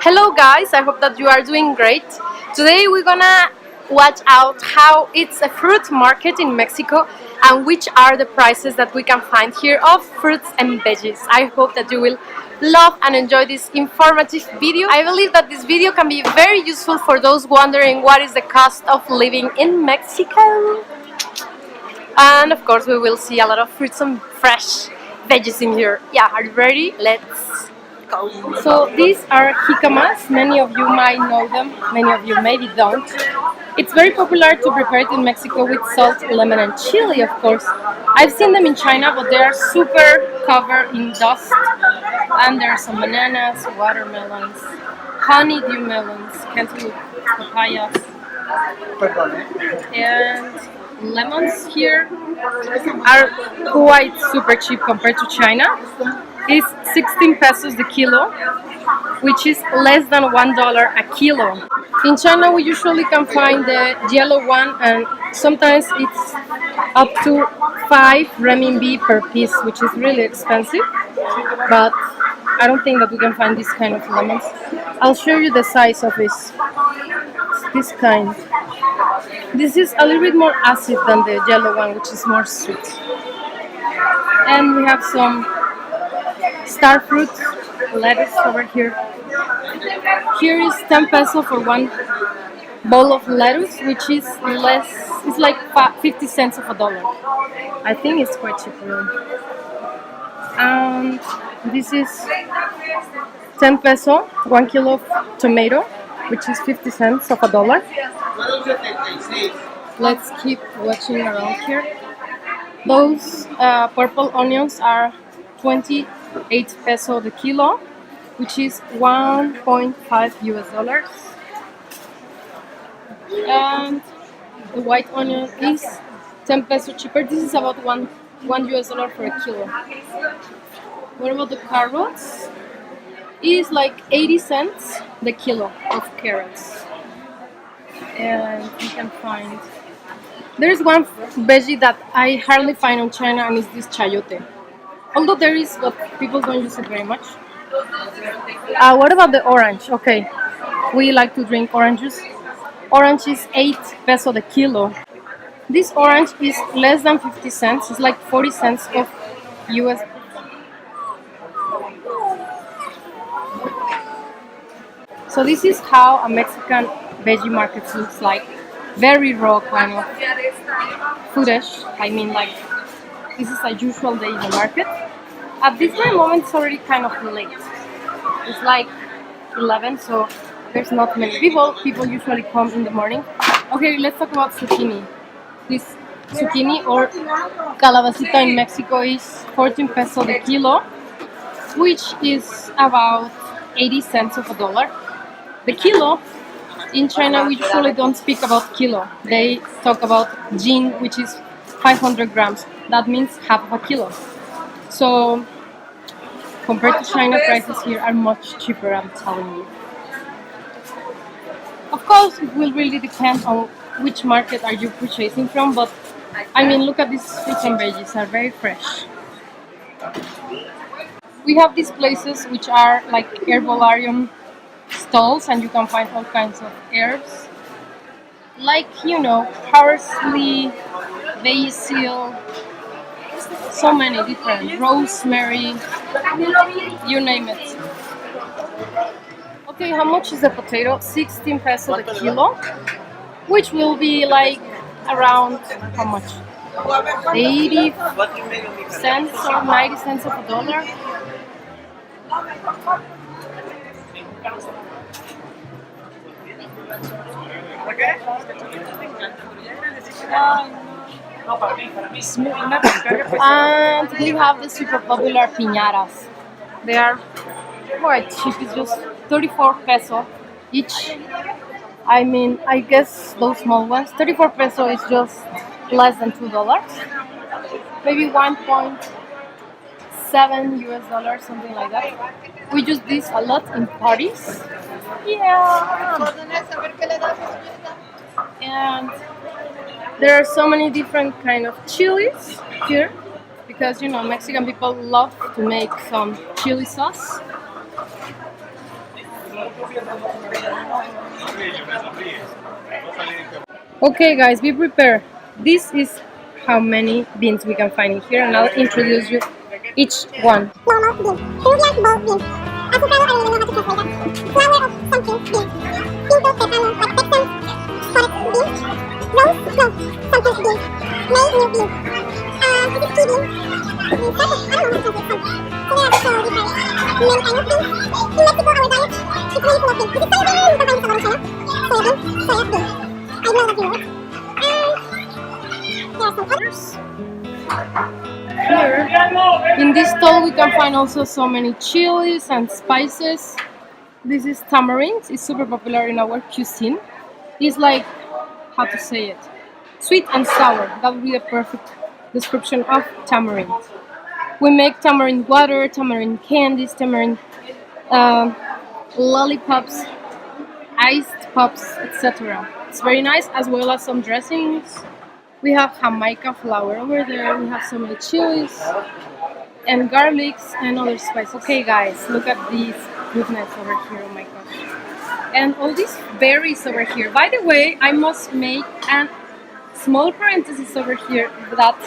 Hello guys, I hope that you are doing great. Today we're gonna watch out how it's a fruit market in Mexico and which are the prices that we can find here of fruits and veggies. I hope that you will love and enjoy this informative video. I believe that this video can be very useful for those wondering what is the cost of living in Mexico. And of course we will see a lot of fruits and fresh veggies in here. Yeah, are you ready? Let's go. So these are jicamas. Many of you might know them, many of you maybe don't. It's very popular to prepare it in Mexico with salt, lemon and chili, of course. I've seen them in China, but they are super covered in dust. And there are some bananas, watermelons, honeydew melons, cantaloupe, papayas, and lemons here are quite super cheap compared to China. It's 16 pesos the kilo, which is less than $1 a kilo. In China we usually can find the yellow one and sometimes it's up to 5 renminbi per piece, which is really expensive, but I don't think that we can find this kind of lemons. I'll show you the size of this. It's this kind. This is a little bit more acid than the yellow one, which is more sweet. And we have some star fruit lettuce over here. Here is 10 peso for one bowl of lettuce, which is less, it's like 50 cents of a dollar. I think it's quite cheap really. And this is 10 peso, 1 kilo of tomato, which is 50 cents of a dollar. Let's keep watching around here. Those purple onions are 28 peso the kilo, which is 1.5 US dollars. And the white onion is 10 peso cheaper. This is about one US dollar for a kilo. What about the carrots? It is like 80 cents the kilo of carrots. And you can find, there's one veggie that I hardly find in China, and it's this chayote. Although there is, but people don't use it very much. What about the orange? Okay, we like to drink orange juice. Orange is 8 peso the kilo. This orange is less than 50 cents. It's like 40 cents of US. So this is how a Mexican veggie market looks like. Very raw kind of footage. I mean, like, this is a usual day in the market. At this very moment it's already kind of late. It's like 11, so there's not many people. People usually come in the morning. Okay, let's talk about zucchini. This zucchini or calabacita in Mexico is 14 peso the kilo, which is about 80 cents of a dollar. The kilo, in China we usually don't speak about kilo. They talk about jin, which is 500 grams. That means half of a kilo. So compared to China, prices here are much cheaper, I'm telling you. Of course, it will really depend on which market are you purchasing from, but I mean, look at these fruits and veggies, are very fresh. We have these places which are like herbarium stalls, and you can find all kinds of herbs, like, you know, parsley, basil, so many different, rosemary, you name it. Okay, how much is the potato? 16 peso the kilo, which will be like around, how much? 80 cents or 90 cents of a dollar. And we have the super popular piñatas. They are quite cheap. It's just 34 peso each. I mean, I guess those small ones, 34 peso is just less than $2. Maybe 1.7 US dollars, something like that. We use this a lot in parties. Yeah. And there are so many different kind of chilies here, because, you know, Mexican people love to make some chili sauce. Okay guys, be prepared. This is how many beans we can find in here, and I'll introduce you each one. Normal bean, Peruvian bold bean, avocado, I don't even know how to translate that. Flower of something bean, pinto pepano, like Texan spotted bean, rose clove, something bean, May new bean, this is tea bean, I don't know how to translate some. So there are so different, many kind of beans. In Mexico, our diet is really full of beans. This is soya bean, you can find this a lot in China. Soya bean. I know that you know it. There are some others. Here, in this stall we can find also so many chilies and spices. This is tamarind. It's super popular in our cuisine. It's like, how to say it, sweet and sour. That would be the perfect description of tamarind. We make tamarind water, tamarind candies, tamarind lollipops, iced pops, etc. It's very nice, as well as some dressings. We have Jamaica flour over there. We have so many chilies and garlics and other spices. Okay guys, look at these goodness over here. Oh my gosh. And all these berries over here. By the way, I must make a small parenthesis over here that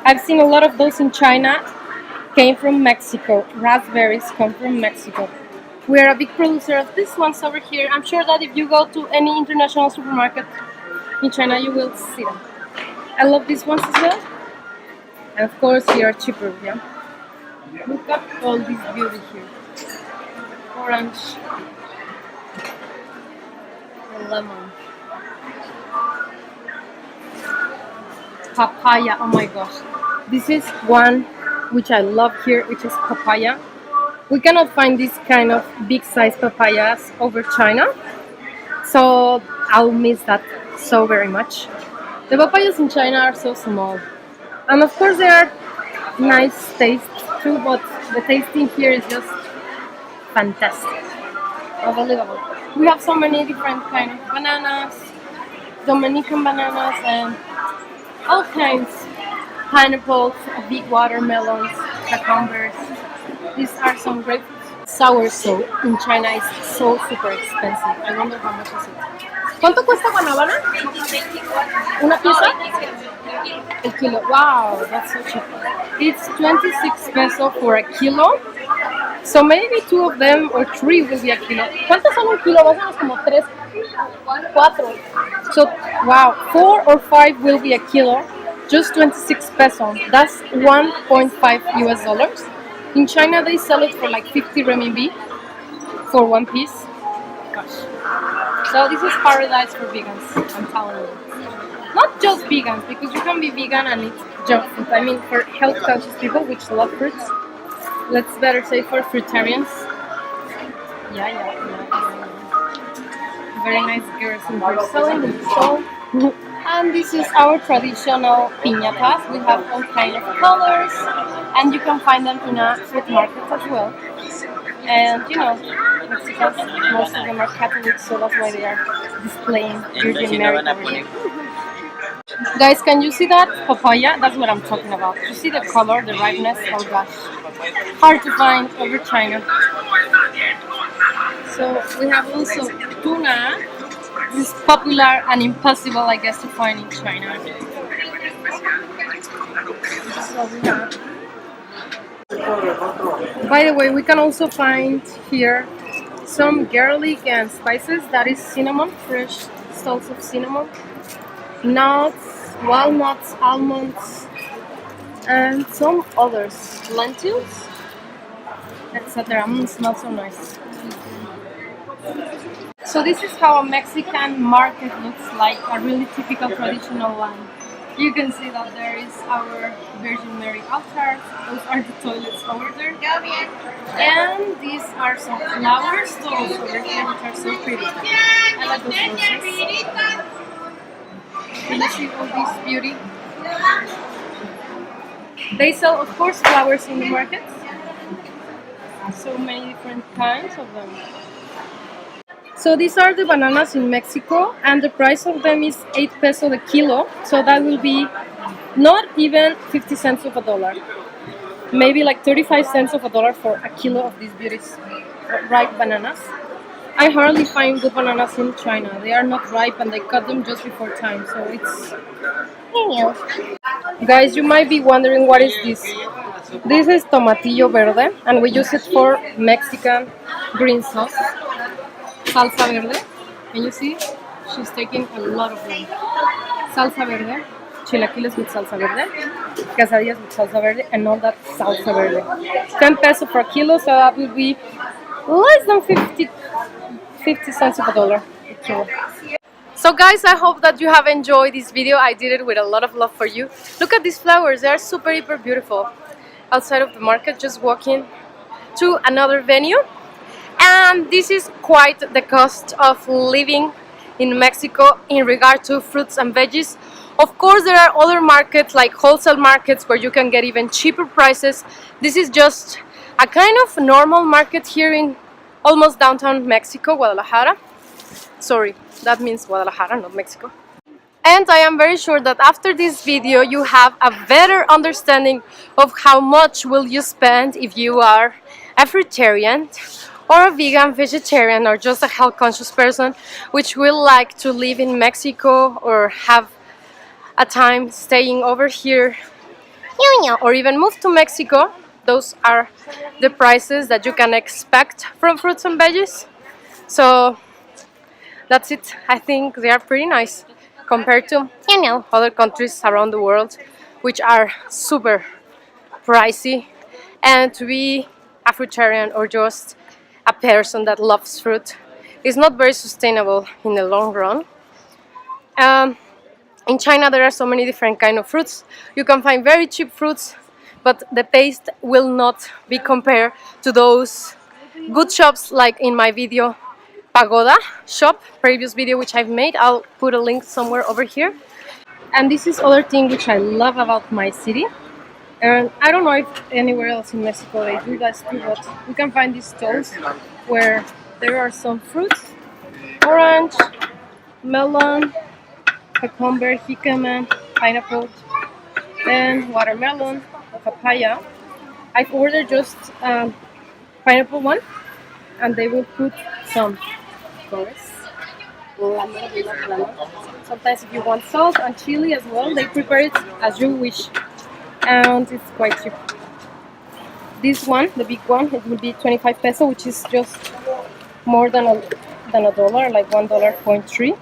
I've seen a lot of those in China came from Mexico. Raspberries come from Mexico. We are a big producer of these ones over here. I'm sure that if you go to any international supermarket in China, you will see them. I love these ones as well. And of course, here are cheaper, yeah? Look at all this beauty here. Orange. And lemon. Papaya, oh my gosh. This is one which I love here, which is papaya. We cannot find this kind of big size papayas over China. So I'll miss that so very much. The papayas in China are so small, and of course they are nice taste too, but the tasting here is just fantastic, unbelievable. We have so many different kind of bananas, Dominican bananas, and all kinds, pineapples, big watermelons, cucumbers. These are some great sour soap. In China is so super expensive. I wonder how much is it. ¿Cuánto cuesta guanábana? ¿Una pieza? El kilo. Wow, that's so cheap. It's 26 pesos for a kilo. So maybe 2 of them or 3 will be a kilo. ¿Cuántos son un kilo? Más o menos como 3, 4. So, wow, 4 or 5 will be a kilo. Just 26 pesos. That's 1.5 US dollars. In China, they sell it for like 50 renminbi for one piece. Gosh. So this is paradise for vegans, I'm telling you. Not just vegans, because you can be vegan and eat junk food. I mean, for health conscious people which love fruits. Let's better say for fruitarians. Yeah. Very nice girls in here selling the stall. And this is our traditional piñatas. We have all kind of colors, and you can find them in a fruit market as well. And you know, Mexicans, most of them are Catholics, so that's why they are displaying Virgin Mary over here. Guys, can you see that papaya? That's what I'm talking about. You see the color, the ripeness? Oh gosh, hard to find over China. So we have also tuna. This is popular and impossible, I guess, to find in China. This is what we have. By the way, we can also find here some garlic and spices. That is cinnamon, fresh stalks of cinnamon, nuts, walnuts, almonds, and some others, lentils, etc. Smells so nice. So this is how a Mexican market looks like, a really typical traditional one. You can see that there is our Virgin Mary altar. Those are the toilets over there. And these are some flower stalls over here, which are so pretty. I like those roses. Can you see all this beauty? They sell, of course, flowers in the markets. So many different kinds of them. So these are the bananas in Mexico, and the price of them is 8 pesos a kilo. So that will be not even 50 cents of a dollar. Maybe like 35 cents of a dollar for a kilo of these beauties, ripe bananas. I hardly find good bananas in China. They are not ripe and they cut them just before time, so it's... Guys, you might be wondering what is this. This is tomatillo verde, and we use it for Mexican green sauce, salsa verde. Can you see? She's taking a lot of them. Salsa verde, chilaquiles with salsa verde, quesadillas with salsa verde, and all that salsa verde. 10 pesos per kilo, so that will be less than 50 cents of a dollar a kilo. So guys, I hope that you have enjoyed this video. I did it with a lot of love for you. Look at these flowers, they are super hyper beautiful. Outside of the market, just walking to another venue. And this is quite the cost of living in Mexico in regard to fruits and veggies. Of course, there are other markets like wholesale markets where you can get even cheaper prices. This is just a kind of normal market here in almost downtown Mexico, Guadalajara. Sorry, that means Guadalajara, not Mexico. And I am very sure that after this video you have a better understanding of how much will you spend if you are a fruitarian or a vegan, vegetarian, or just a health conscious person which will like to live in Mexico or have a time staying over here or even move to Mexico. Those are the prices that you can expect from fruits and veggies. So that's it. I think they are pretty nice compared to, other countries around the world which are super pricey. And to be a fruitarian or just a person that loves fruit is not very sustainable in the long run. In China there are so many different kind of fruits. You can find very cheap fruits, but the taste will not be compared to those good shops like in my video Pagoda shop, previous video which I've made. I'll put a link somewhere over here. And this is other thing which I love about my city. And I don't know if anywhere else in Mexico they do that too, but you can find these stalls where there are some fruits: orange, melon, cucumber, jicama, pineapple, and watermelon, papaya. I've ordered just pineapple one, and they will put some, of course, lemon. Sometimes if you want salt and chili as well, they prepare it as you wish, and it's quite cheap. This one, the big one, it will be 25 peso, which is just more than a dollar, like $1.3,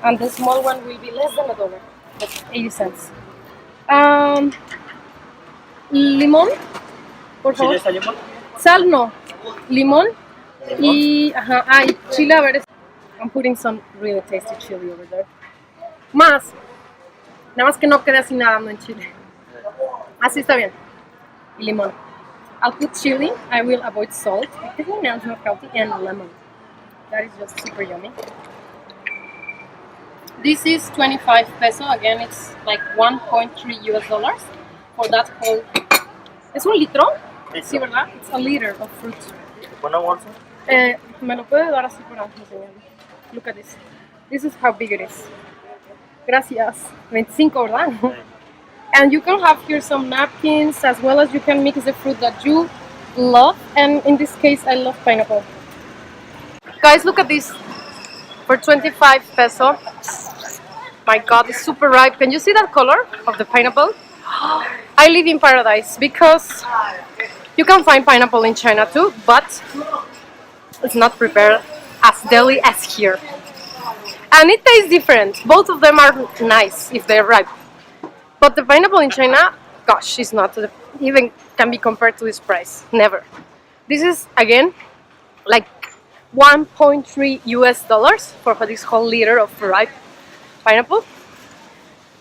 and the small one will be less than a dollar, that's 80 cents. Limón, por favor. ¿Chile limón? Sal no, limón y, y chile, a ver. I'm putting some really tasty chili over there. Más, nada más que no quede así nadando en chile. Así está bien. Y limón. I'll put chili. I will avoid salt because it smells not healthy, and lemon. That is just super yummy. This is 25 peso. Again, it's like 1.3 US dollars for that whole. ¿Es un litro? Sí, ¿verdad? It's a liter of fruit. ¿Una bolsa? Me lo puede dar así para enseñarme. Look at this. This is how big it is. Gracias. 25, ¿verdad? And you can have here some napkins, as well as you can mix the fruit that you love. And in this case, I love pineapple. Guys, look at this. For 25 peso. My God, it's super ripe. Can you see that color of the pineapple? I live in paradise because you can find pineapple in China too, but it's not prepared as deli as here. And it tastes different. Both of them are nice if they're ripe. But the pineapple in China, gosh, it's not even can be compared to this price. Never. This is, again, like 1.3 US dollars for this whole liter of ripe pineapple.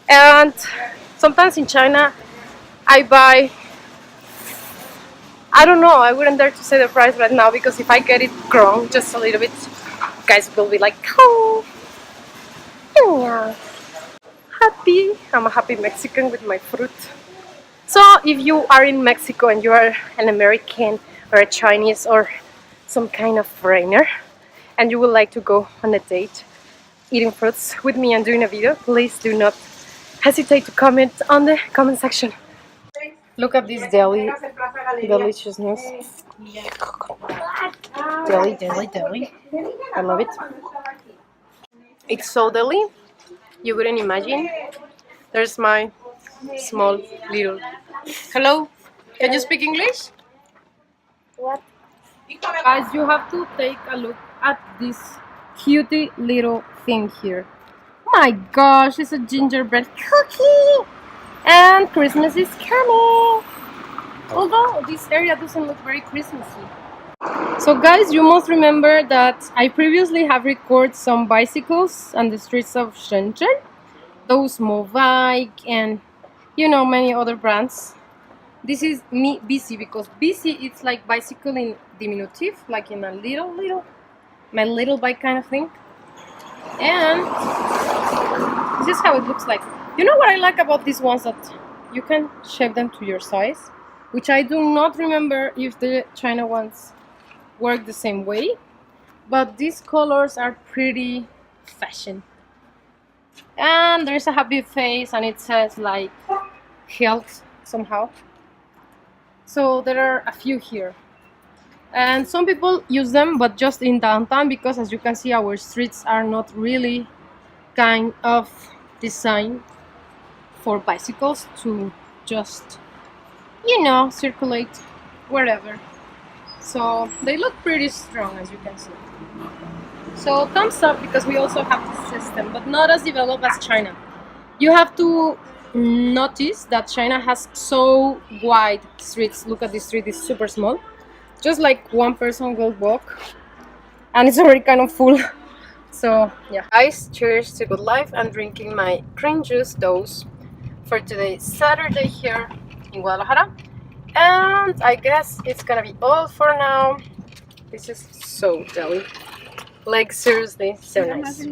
And sometimes in China I buy, I don't know, I wouldn't dare to say the price right now, because if I get it grown just a little bit, you guys will be like, oh, yeah. Happy. I'm a happy Mexican with my fruit. So if you are in Mexico and you are an American or a Chinese or some kind of foreigner and you would like to go on a date eating fruits with me and doing a video, please do not hesitate to comment on the comment section. Look at this deli deliciousness. Deli, deli, deli. I love it. It's so deli. You wouldn't imagine. There's my small little. Hello. Can you speak English? What? Guys, you have to take a look at this cutie little thing here. My gosh, it's a gingerbread cookie! And Christmas is coming! Although this area doesn't look very Christmassy. So guys, you must remember that I previously have recorded some bicycles on the streets of Shenzhen. Those Mobike and many other brands. This is me busy because busy it's like bicycle in diminutive, like in a little my little bike kind of thing. And this is how it looks like. You know what I like about these ones, that you can shape them to your size, which I do not remember if the China ones work the same way, but these colors are pretty fashion. And there's a happy face and it says like health somehow. So there are a few here, and some people use them but just in downtown, because as you can see our streets are not really kind of designed for bicycles to just circulate wherever. So they look pretty strong, as you can see. So thumbs up, because we also have this system, but not as developed as China. You have to notice that China has so wide streets. Look at this street, it's super small. Just like one person will walk and it's already kind of full. So yeah. Guys, cheers to good life. I'm drinking my green juice dose for today, Saturday, here in Guadalajara. And I guess it's gonna be all for now. This is so deli. Like seriously, so nice.